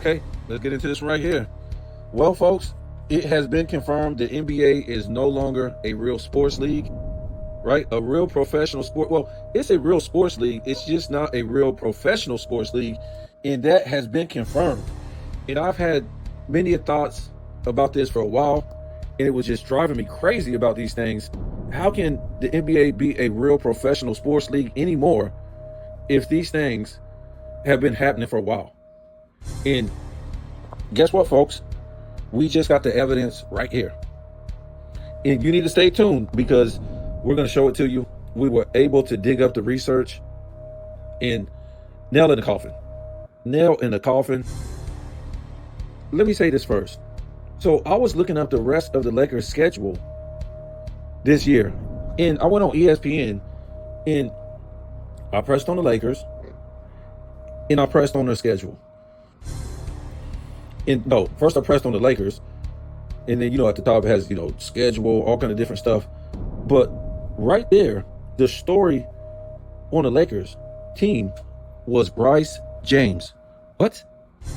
Okay, let's get into this right here. Well, folks, it has been confirmed the NBA is no longer a real sports league, right? A real professional sport. Well, it's a real sports league. It's just not a real professional sports league. And that has been confirmed. And I've had many thoughts about this for a while, and it was just driving me crazy about these things. How can the NBA be a real professional sports league anymore if these things have been happening for a while? And guess what, folks? We just got the evidence right here. And you need to stay tuned because we're going to show it to you. We were able to dig up the research and nail in the coffin. Nail in the coffin. Let me say this first. So I was looking up the rest of the Lakers schedule this year, and I went on ESPN and I pressed on the Lakers and I pressed on their schedule. And no, first I pressed on the Lakers, and then, at the top it has, schedule, all kind of different stuff. But right there, the story on the Lakers team was Bryce James. What?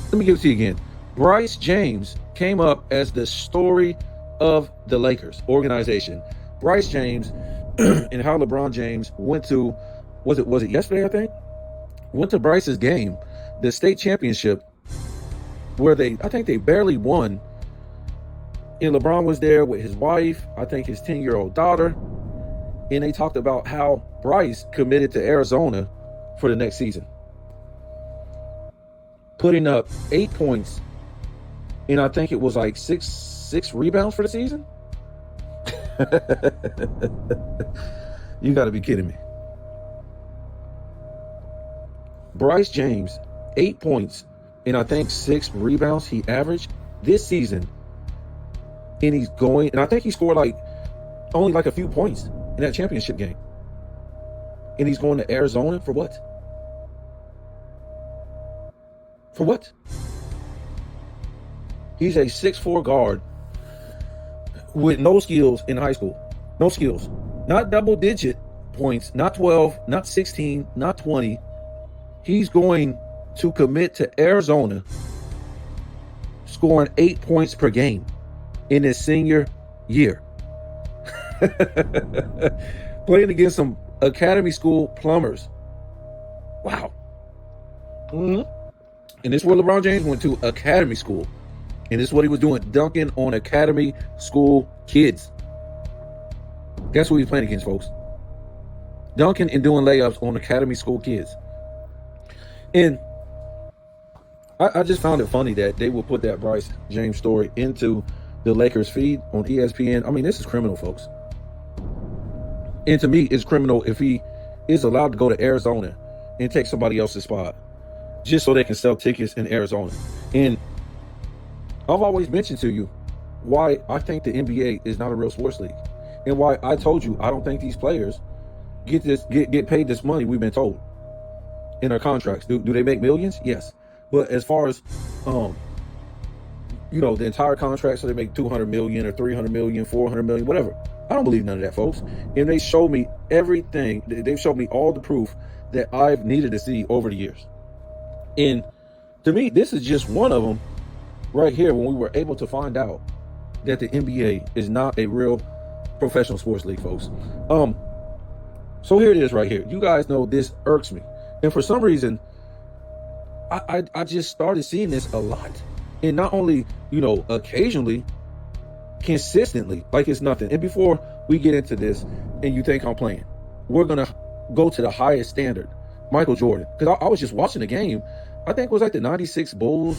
Let me give it to you again. Bryce James came up as the story of the Lakers organization. Bryce James and how LeBron James went to, was it yesterday, I think? Went to Bryce's game, the state championship, where I think they barely won. And LeBron was there with his wife, I think his 10-year-old daughter. And they talked about how Bryce committed to Arizona for the next season, putting up 8 points. And I think it was like six rebounds for the season. You got to be kidding me. Bryce James, 8 points, and I think 6 rebounds he averaged this season. And I think he scored only a few points in that championship game. And he's going to Arizona for what? For what? He's a 6'4" guard with no skills in high school. No skills. Not double-digit points, not 12, not 16, not 20. He's going to commit to Arizona, scoring 8 points per game in his senior year. Playing against some academy school plumbers. Wow. Mm-hmm. And this is where LeBron James went to, academy school. And this is what he was doing, dunking on academy school kids. Guess who he's playing against, folks? Dunking and doing layups on academy school kids. And I just found it funny that they would put that Bryce James story into the Lakers feed on ESPN. I mean, this is criminal, folks. And to me, it's criminal if he is allowed to go to Arizona and take somebody else's spot just so they can sell tickets in Arizona. And I've always mentioned to you why I think the NBA is not a real sports league, and why I told you I don't think these players get paid this money we've been told in their contracts. Do they make millions? Yes. But as far as the entire contract, so they make $200 million or $300 million, $400 million, whatever. I don't believe none of that, folks. And they showed me everything. They've showed me all the proof that I've needed to see over the years. And to me, this is just one of them right here, when we were able to find out that the NBA is not a real professional sports league, folks. So here it is right here. You guys know this irks me. And for some reason, I just started seeing this a lot. And not only, occasionally, consistently, like it's nothing. And before we get into this and you think I'm playing, we're going to go to the highest standard, Michael Jordan. Because I was just watching the game. I think it was the 96 Bulls.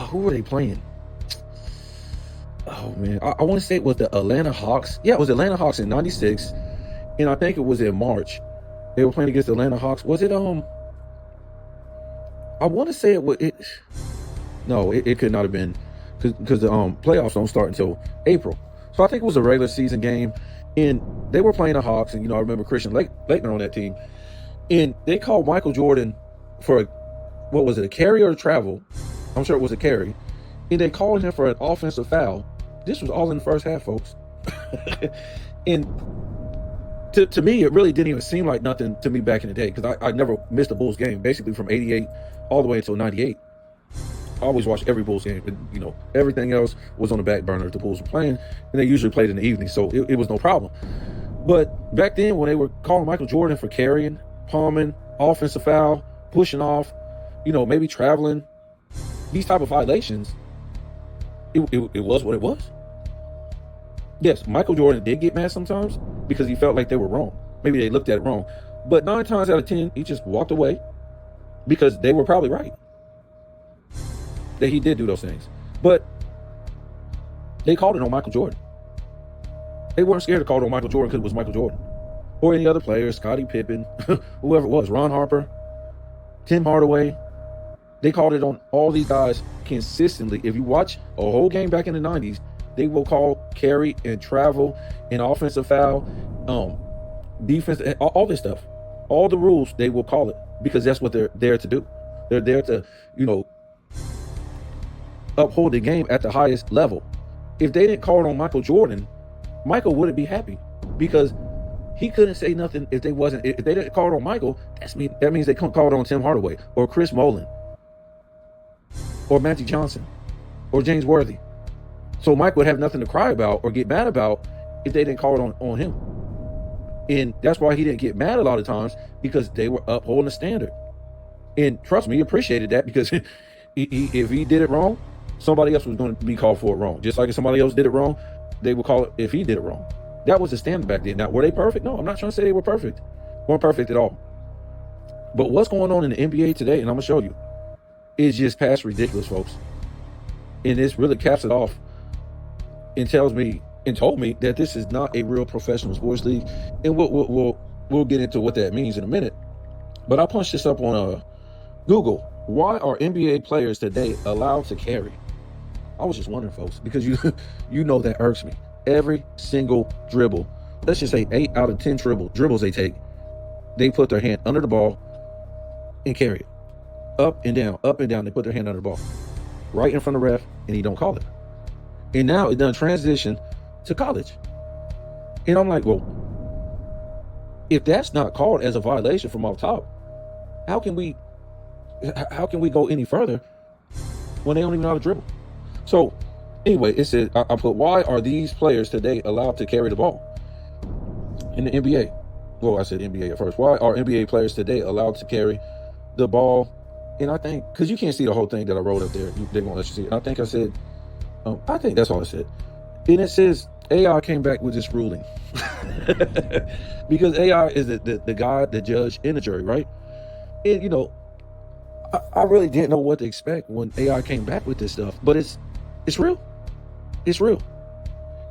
Who were they playing? Oh, man. I want to say it was the Atlanta Hawks. Yeah, it was Atlanta Hawks in 96. And I think it was in March. They were playing against the Atlanta Hawks. Was it, I want to say it was, no, it could not have been, because the playoffs don't start until April. So I think it was a regular season game. And they were playing the Hawks. And, I remember Christian Laettner on that team. And they called Michael Jordan for, a carry or a travel? I'm sure it was a carry. And they called him for an offensive foul. This was all in the first half, folks. And to me, it really didn't even seem like nothing to me back in the day, because I never missed a Bulls game, basically from 88 all the way until 98. always watched every Bulls game, and everything else was on the back burner if the Bulls were playing, and they usually played in the evening, so it was no problem. But back then, when they were calling Michael Jordan for carrying, palming, offensive foul, pushing off, maybe traveling, these type of violations, it was what it was. Yes, Michael Jordan did get mad sometimes because he felt like they were wrong. Maybe they looked at it wrong. But 9 times out of 10, he just walked away because they were probably right that he did do those things. But they called it on Michael Jordan. They weren't scared to call it on Michael Jordan because it was Michael Jordan. Or any other players, Scottie Pippen, whoever it was, Ron Harper, Tim Hardaway. They called it on all these guys consistently. If you watch a whole game back in the 90s, they will call carry and travel and offensive foul, defense, all this stuff. All the rules, they will call it because that's what they're there to do. They're there to, uphold the game at the highest level. If they didn't call it on Michael Jordan, Michael wouldn't be happy because he couldn't say nothing if they didn't call it on Michael. That means they couldn't call it on Tim Hardaway or Chris Mullin or Magic Johnson or James Worthy. So Mike would have nothing to cry about or get mad about if they didn't call it on him. And that's why he didn't get mad a lot of times, because they were upholding the standard. And trust me, he appreciated that, because if he did it wrong, somebody else was going to be called for it wrong. Just like if somebody else did it wrong, they would call it if he did it wrong. That was the standard back then. Now, were they perfect? No, I'm not trying to say they were perfect. Weren't perfect at all. But what's going on in the NBA today, and I'm going to show you, is just past ridiculous, folks. And this really caps it off and told me that this is not a real professional sports league. And we'll get into what that means in a minute. But I punched this up on Google. Why are NBA players today allowed to carry? I was just wondering, folks, because you know that irks me. Every single dribble, let's just say 8 out of 10 dribbles they take, they put their hand under the ball and carry it. Up and down, they put their hand under the ball. Right in front of the ref, and he don't call it. And now it done transition to college. And I'm like, well, if that's not called as a violation from off top, how can we go any further when they don't even know how to dribble? So anyway, it said, I put, why are these players today allowed to carry the ball in the NBA? Well, I said NBA at first. Why are NBA players today allowed to carry the ball? And I think, because you can't see the whole thing that I wrote up there, they won't let you see it. I think I said, I think that's all I said. And it says AI came back with this ruling. Because AI is the God, the judge, and the jury, right? And, I really didn't know what to expect when AI came back with this stuff. But it's real. It's real.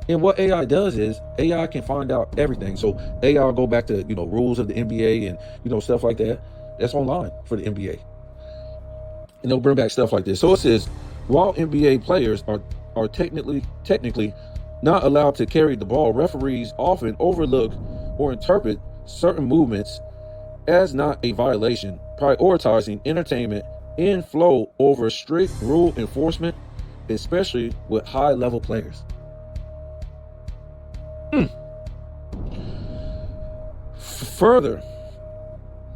And what AI does is AI can find out everything. So AI will go back to, rules of the NBA and, stuff like that. That's online for the NBA. And they'll bring back stuff like this. So it says, while NBA players are technically not allowed to carry the ball, referees often overlook or interpret certain movements as not a violation, prioritizing entertainment and flow over strict rule enforcement, especially with high-level players. Further,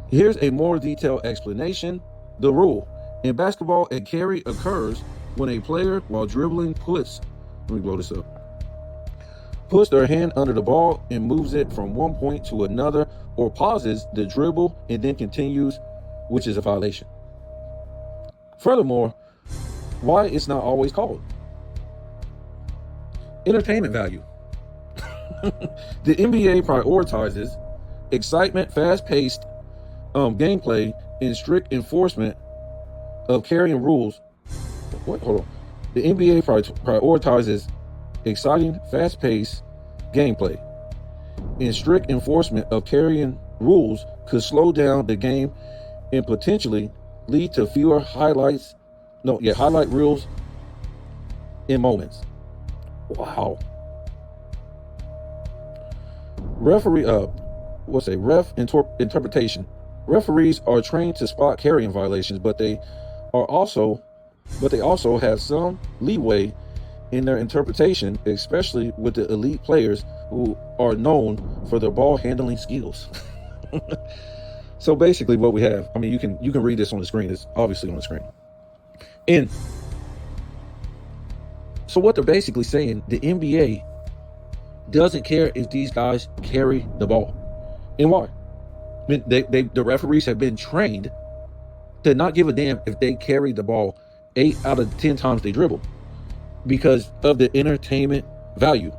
here's a more detailed explanation. The rule in basketball, a carry occurs when a player, while dribbling, puts their hand under the ball and moves it from one point to another, or pauses the dribble and then continues, which is a violation. Furthermore, why it's not always called? Entertainment value. The NBA prioritizes excitement, fast-paced gameplay, and strict enforcement of carrying rules. Hold on. The NBA prioritizes exciting, fast-paced gameplay, and strict enforcement of carrying rules could slow down the game and potentially lead to fewer highlight reels in moments. Wow. Ref interpretation. Referees are trained to spot carrying violations, but they also have some leeway in their interpretation, especially with the elite players who are known for their ball handling skills. So basically what we have, you can read this on the screen. It's obviously on the screen. And So what they're basically saying, the NBA doesn't care if these guys carry the ball. And why? I mean, the referees have been trained to not give a damn if they carry the ball 8 out of 10 times they dribble, because of the entertainment value.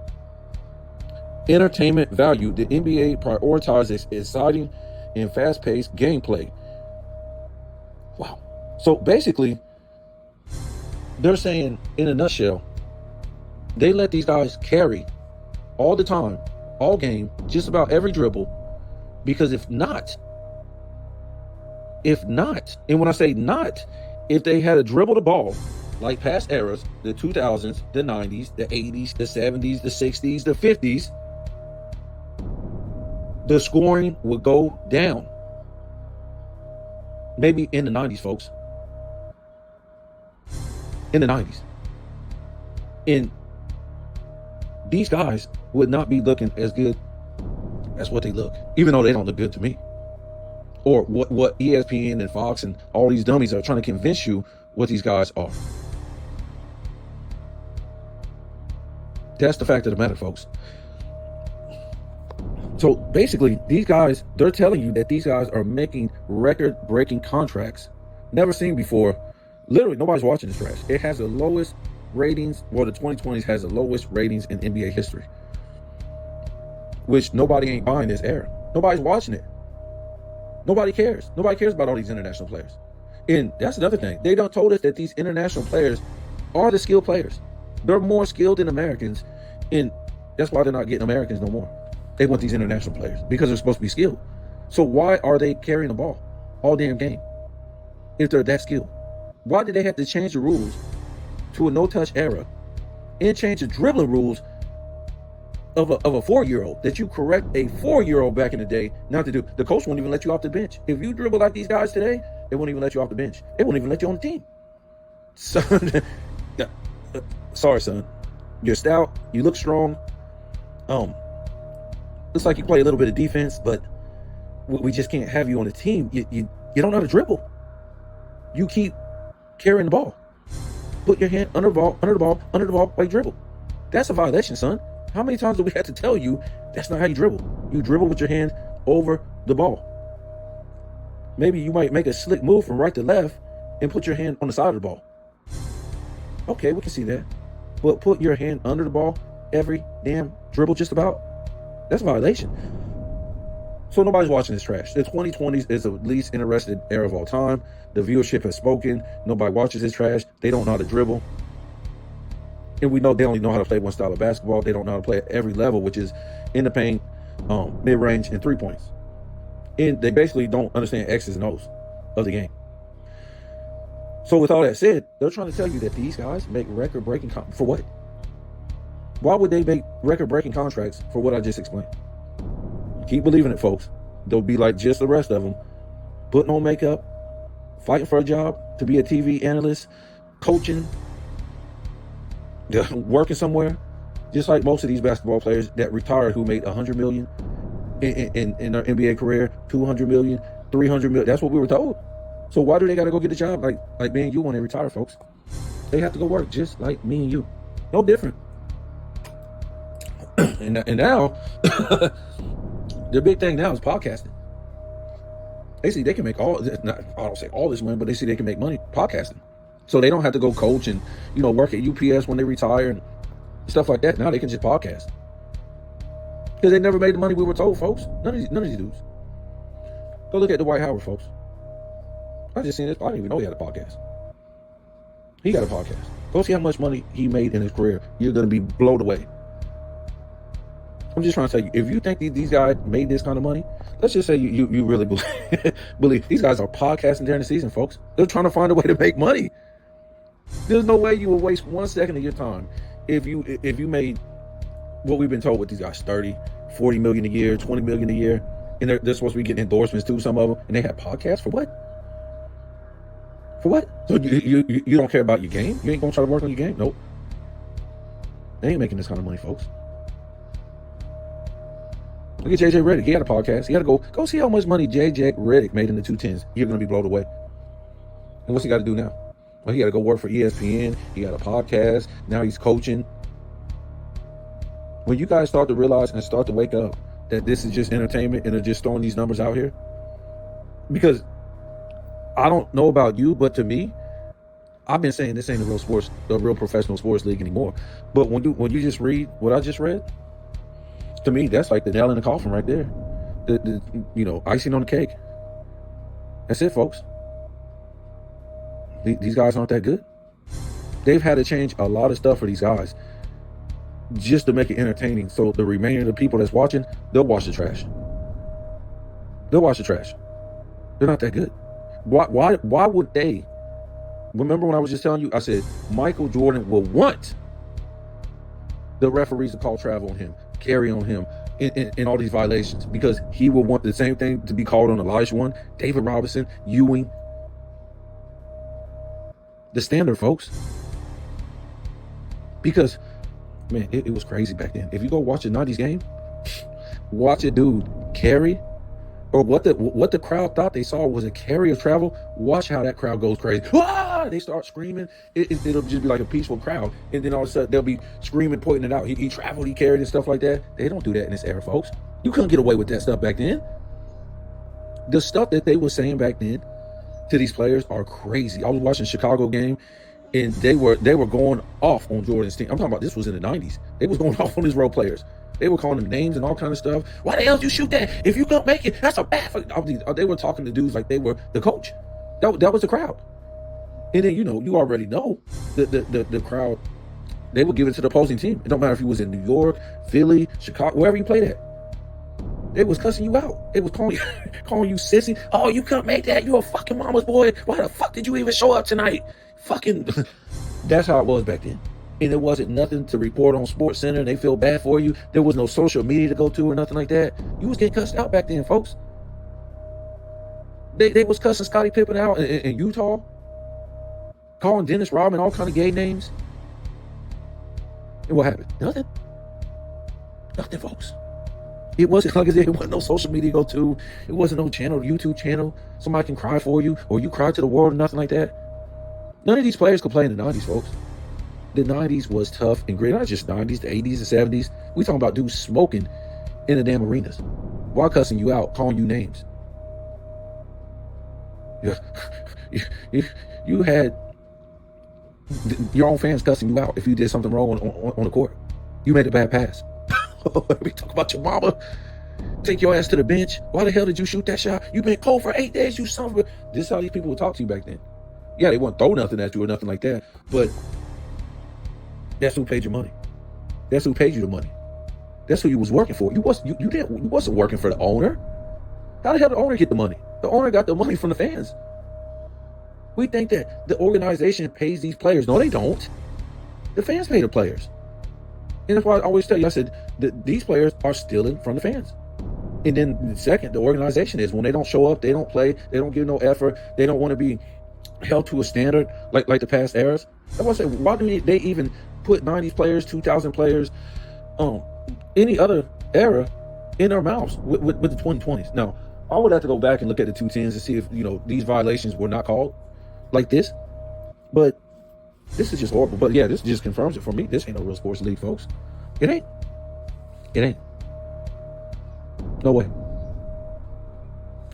Entertainment value. The NBA prioritizes exciting and fast-paced gameplay. Wow. So basically, they're saying, in a nutshell, they let these guys carry all the time, all game, just about every dribble, because if not, and when I say not, if they had to dribble the ball like past eras, the 2000s, the 90s, the 80s, the 70s, the 60s, the 50s, the scoring would go down. Maybe in the 90s, folks. In the 90s. And these guys would not be looking as good as what they look, even though they don't look good to me. Or what ESPN and Fox and all these dummies are trying to convince you what these guys are. That's the fact of the matter, folks. So basically, these guys, they're telling you that these guys are making record-breaking contracts, never seen before. Literally, nobody's watching this trash. It has the lowest ratings, well, the 2020s has the lowest ratings in NBA history, which nobody ain't buying this era. Nobody's watching it. Nobody cares. Nobody cares about all these international players. And that's another thing. They done told us that these international players are the skilled players. They're more skilled than Americans, and that's why they're not getting Americans no more. They want these international players because they're supposed to be skilled. So why are they carrying the ball all damn game if they're that skilled? Why did they have to change the rules to a no-touch era and change the dribbling rules of a 4-year-old, that you correct a 4-year-old back in the day not to do? The coach won't even let you off the bench. If you dribble like these guys today, they won't even let you off the bench. They won't even let you on the team. Son, sorry, son. You're stout. You look strong. Looks like you play a little bit of defense, but we just can't have you on the team. You don't know how to dribble. You keep carrying the ball. Put your hand under the ball while you dribble. That's a violation, son. How many times do we have to tell you that's not how you dribble? You dribble with your hand over the ball. Maybe you might make a slick move from right to left and put your hand on the side of the ball. Okay, we can see that. But put your hand under the ball every damn dribble just about, that's a violation. So nobody's watching this trash. The 2020s is the least interested era of all time. The viewership has spoken. Nobody watches this trash. They don't know how to dribble. And we know they only know how to play one style of basketball. They don't know how to play at every level, which is in the paint, mid-range, and 3 points. And they basically don't understand X's and O's of the game. So with all that said, they're trying to tell you that these guys make record-breaking for what? Why would they make record-breaking contracts for what I just explained? Keep believing it, folks. They'll be like just the rest of them, putting on makeup, fighting for a job, to be a TV analyst, coaching, working somewhere, just like most of these basketball players that retired who made $100 million in their NBA career, $200 million, $300 million. That's what we were told. So why do they got to go get a job like me and you when they retire, folks? They have to go work just like me and you. No different. and now, the big thing now is podcasting. They see they can make I don't say all this money, but they see they can make money podcasting. So they don't have to go coach and, work at UPS when they retire and stuff like that. Now they can just podcast. Because they never made the money we were told, folks. None of these dudes. Go look at Dwight Howard, folks. I just seen this. I didn't even know he had a podcast. He got a podcast. Go see how much money he made in his career. You're going to be blown away. I'm just trying to tell you, if you think these guys made this kind of money, let's just say you really believe these guys are podcasting during the season, folks. They're trying to find a way to make money. There's no way you will waste 1 second of your time if you made what we've been told with these guys, 30, 40 million a year, 20 million a year, and they're supposed to be getting endorsements too, some of them, and they have podcasts for what? For what? So you don't care about your game? You ain't gonna try to work on your game? Nope. They ain't making this kind of money, folks. Look at JJ Redick. He had a podcast. He had to go see how much money JJ Redick made in the 2010s. You're gonna be blown away. And what's he got to do now? Well, he got to go work for ESPN. He got a podcast. Now he's coaching. When you guys start to realize and start to wake up that this is just entertainment and they're just throwing these numbers out here, because I don't know about you, but to me, I've been saying this ain't a real professional sports league anymore. But when you just read what I just read, to me, that's like the nail in the coffin right there. The icing on the cake. That's it, folks. These guys aren't that good. They've had to change a lot of stuff for these guys just to make it entertaining. So the remainder of the people that's watching, they'll watch the trash. They'll watch the trash. They're not that good. Why would they? Remember when I was just telling you, I said Michael Jordan will want the referees to call travel on him, carry on him in all these violations, because he will want the same thing to be called on Elijah, David Robinson, Ewing. The standard, folks. Because, man, it was crazy back then. If you go watch a 90s game, watch a dude carry, or what the crowd thought they saw was a carry of travel. Watch how that crowd goes crazy. Ah! They start screaming. It'll just be like a peaceful crowd, and then all of a sudden they'll be screaming, pointing it out. He traveled, he carried, and stuff like that. They don't do that in this era, folks. You couldn't get away with that stuff back then. The stuff that they were saying back then to these players are crazy. I was watching a Chicago game, and they were going off on Jordan's team. I'm talking about this was in the 90s. They was going off on his role players. They were calling them names and all kind of stuff. Why the hell did you shoot that? If you couldn't make it, that's a bad. They were talking to dudes like they were the coach. That was the crowd. And then you already know the crowd. They would give it to the opposing team. It don't matter if you was in New York, Philly, Chicago, wherever you played at. They was cussing you out. They was calling you sissy. Oh, you couldn't make that. You a fucking mama's boy. Why the fuck did you even show up tonight? Fucking. That's how it was back then. And there wasn't nothing to report on Sports Center. They feel bad for you. There was no social media to go to or nothing like that. You was getting cussed out back then, folks. They was cussing Scottie Pippen out in Utah, calling Dennis Rodman all kind of gay names. And what happened? Nothing, folks. It wasn't, like I said, it wasn't no social media to go to. It wasn't no channel, YouTube channel. Somebody can cry for you, or you cry to the world, or nothing like that. None of these players could play in the 90s, folks. The 90s was tough and great. Not just 90s, the 80s, the 70s. We talking about dudes smoking in the damn arenas while cussing you out, calling you names. You had your own fans cussing you out if you did something wrong on the court. You made a bad pass. We talk about your mama. Take your ass to the bench. Why the hell did you shoot that shot? You've been cold for 8 days, you son of a... This is how these people would talk to you back then. Yeah, they wouldn't throw nothing at you or nothing like that, but that's who paid your money. That's who paid you the money. That's who you was working for. You wasn't working for the owner. How the hell did the owner get the money? The owner got the money from the fans. We think that the organization pays these players. No, they don't. The fans pay the players. And that's why I always tell you, I said, these players are stealing from the fans. And then second, the organization is when they don't show up, they don't play, they don't give no effort, they don't want to be held to a standard like the past eras. That's why I say, why do they even put 90s players, 2000 players, any other era in their mouths with the 2020s? Now, I would have to go back and look at the 210s and see if these violations were not called like this. But this is just horrible. But yeah, this just confirms it for me. This ain't no real sports league, folks. It ain't. No way.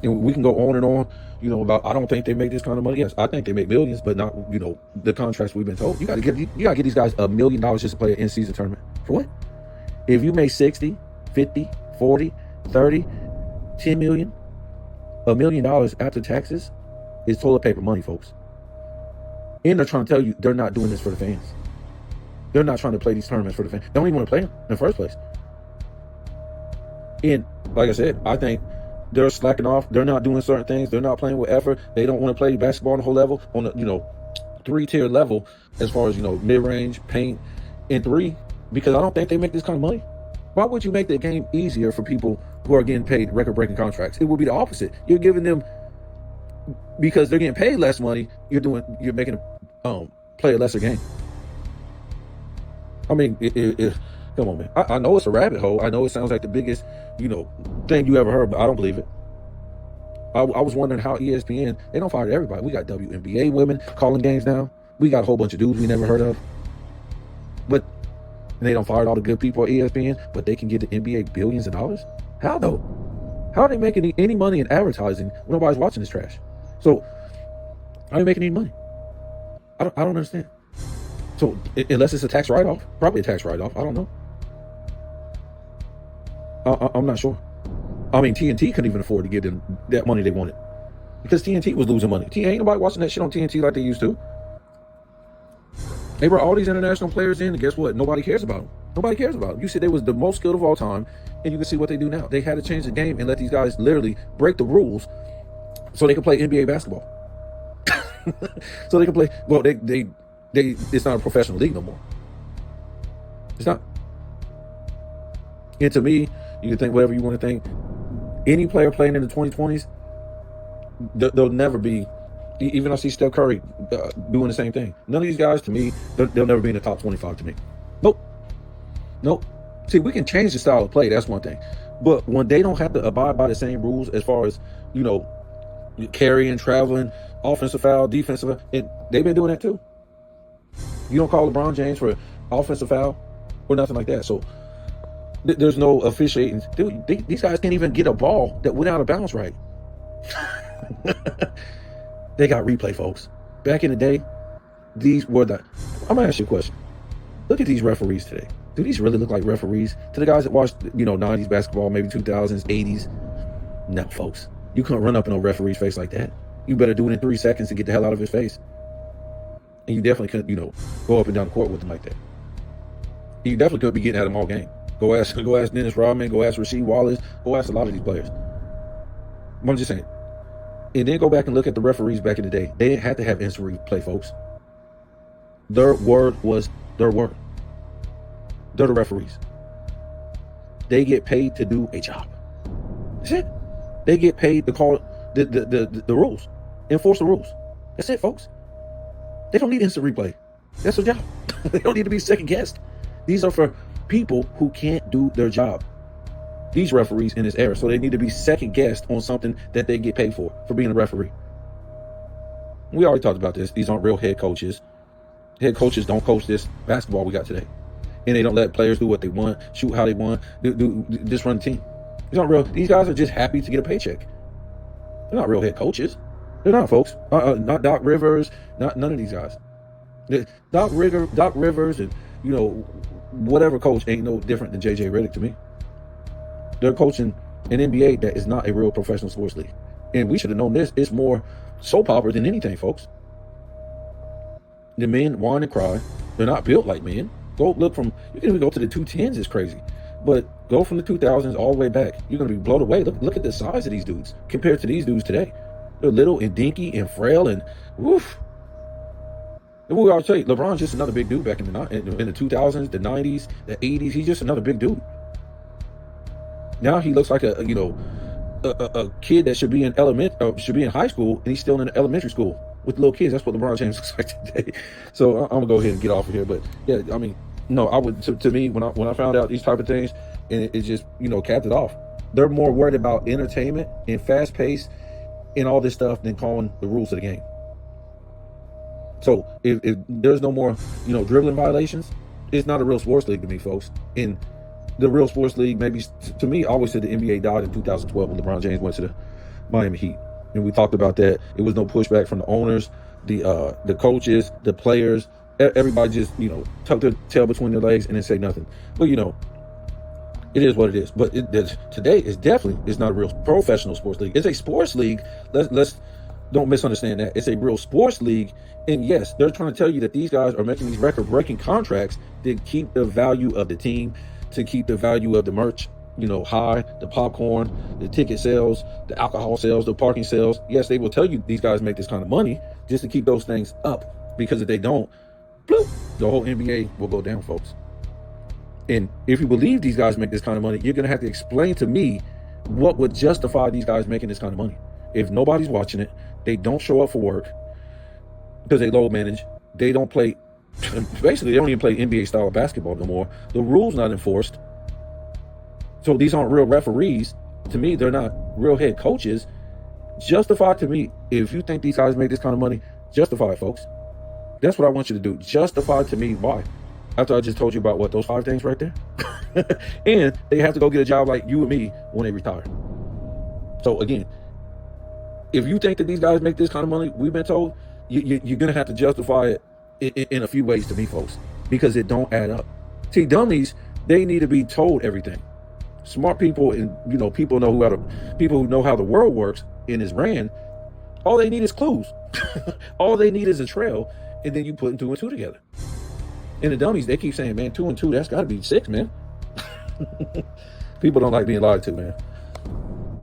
And we can go on and on, about I don't think they make this kind of money. Yes, I think they make millions, but not, the contracts we've been told. You gotta get these guys $1 million just to play an in-season tournament. For what? If you make 60, 50, 40, 30, 10 million, $1 million after taxes is toilet paper money, folks. And they're trying to tell you they're not doing this for the fans. They're not trying to play these tournaments for the fans. They don't even want to play them in the first place. And like I said, I think they're slacking off. They're not doing certain things. They're not playing with effort. They don't want to play basketball on the whole level, on the 3-tier level as far as mid-range, paint, and three, because I don't think they make this kind of money. Why would you make the game easier for people who are getting paid record-breaking contracts? It would be the opposite. You're giving them, because they're getting paid less money, you're making them play a lesser game. I mean, come on, man. I know it's a rabbit hole. I know it sounds like the biggest, thing you ever heard, but I don't believe it. I was wondering how ESPN, they don't fire everybody. We got WNBA women calling games now. We got a whole bunch of dudes we never heard of. But and they don't fire all the good people at ESPN, but they can get the NBA billions of dollars? How though? How are they making any money in advertising when nobody's watching this trash? So how are they making any money? I don't understand. So unless it's a tax write-off, probably a tax write-off. I don't know. I'm not sure. I mean, TNT couldn't even afford to give them that money they wanted because TNT was losing money. Ain't nobody watching that shit on TNT like they used to. They brought all these international players in, and guess what? Nobody cares about them. Nobody cares about them. You said they was the most skilled of all time, and you can see what they do now. They had to change the game and let these guys literally break the rules so they can play NBA basketball. So they can play. Well, they it's not a professional league no more. It's not. And to me, you can think whatever you want to think. Any player playing in the 2020s, they'll never be. Even I see Steph Curry doing the same thing. None of these guys, to me, they'll never be in the top 25 to me. Nope. See, we can change the style of play. That's one thing. But when they don't have to abide by the same rules as far as, carrying, traveling, offensive foul, defensive foul, and they've been doing that too. You don't call LeBron James for offensive foul or nothing like that. So there's no officiating. Dude, these guys can't even get a ball that went out of bounds right. They got replay, folks. Back in the day, these were I'm gonna ask you a question. Look at these referees today. Do these really look like referees to the guys that watched, 90s basketball, maybe 2000s, 80s? No, folks. You couldn't run up in a referee's face like that. You better do it in 3 seconds to get the hell out of his face. And you definitely couldn't, go up and down the court with him like that. You definitely could be getting at him all game. Go ask Dennis Rodman. Go ask Rasheed Wallace. Go ask a lot of these players. I'm just saying. And then go back and look at the referees back in the day. They didn't have to have instant replay, folks. Their word was their word. They're the referees. They get paid to do a job. That's it. They get paid to call the rules, enforce the rules. That's it, folks. They don't need instant replay. That's their job. They don't need to be second guessed. These are for people who can't do their job. These referees in this era, so they need to be second guessed on something that they get paid for being a referee. We already talked about this. These aren't real head coaches. Head coaches don't coach this basketball we got today. And they don't let players do what they want, shoot how they want, just run the team. These aren't real. These guys are just happy to get a paycheck. They're not real head coaches. They're not, folks. Not Doc Rivers. None of these guys. Doc Rivers and whatever coach ain't no different than JJ Redick to me. They're coaching an NBA that is not a real professional sports league. And we should have known this. It's more soap opera than anything, folks. The men whine and cry. They're not built like men. Go look you can even go to the 2010's, it's crazy. But go from the 2000s all the way back. You're going to be blown away. Look at the size of these dudes compared to these dudes today. They're little and dinky and frail and woof. And we always tell you, LeBron's just another big dude back in the 2000s, the 90s, the 80s. He's just another big dude. Now he looks like a kid that should be in high school, and he's still in elementary school with little kids. That's what LeBron James looks like today. So I'm gonna go ahead and get off of here. But yeah, I mean, no, I would to me when I found out these type of things, and it just capped it off. They're more worried about entertainment and fast pace and all this stuff than calling the rules of the game. So if there's no more dribbling violations, it's not a real sports league to me, folks. And the real sports league, maybe to me, I always said the NBA died in 2012 when LeBron James went to the Miami Heat, and we talked about that. It was no pushback from the owners, the coaches, the players. Everybody just tucked their tail between their legs and didn't say nothing. But it is what it is. But today it's not a real professional sports league. It's a sports league. Let's don't misunderstand that. It's a real sports league. And yes, they're trying to tell you that these guys are making these record-breaking contracts to keep the value of the team, to keep the value of the merch, high, the popcorn, the ticket sales, the alcohol sales, the parking sales. Yes, they will tell you these guys make this kind of money just to keep those things up, because if they don't, bloop, the whole NBA will go down, folks. And if you believe these guys make this kind of money, you're going to have to explain to me what would justify these guys making this kind of money. If nobody's watching it, they don't show up for work because they low manage, they don't play. Basically, they don't even play NBA style of basketball no more. The rules not enforced. So these aren't real referees. To me, they're not real head coaches. Justify to me, if you think these guys make this kind of money, justify it, folks. That's what I want you to do. Justify to me why. After I just told you about what, those 5 things right there? And they have to go get a job like you and me when they retire. So again, if you think that these guys make this kind of money, we've been told, you're going to have to justify it in a few ways to me, folks, because it don't add up. See, dummies, they need to be told everything. Smart people and, you know, people who know how the world works and is ran, all they need is clues. All they need is a trail, and then you put 2 and 2 together. And the dummies, they keep saying, man, 2 and 2, that's got to be 6, man. People don't like being lied to, man.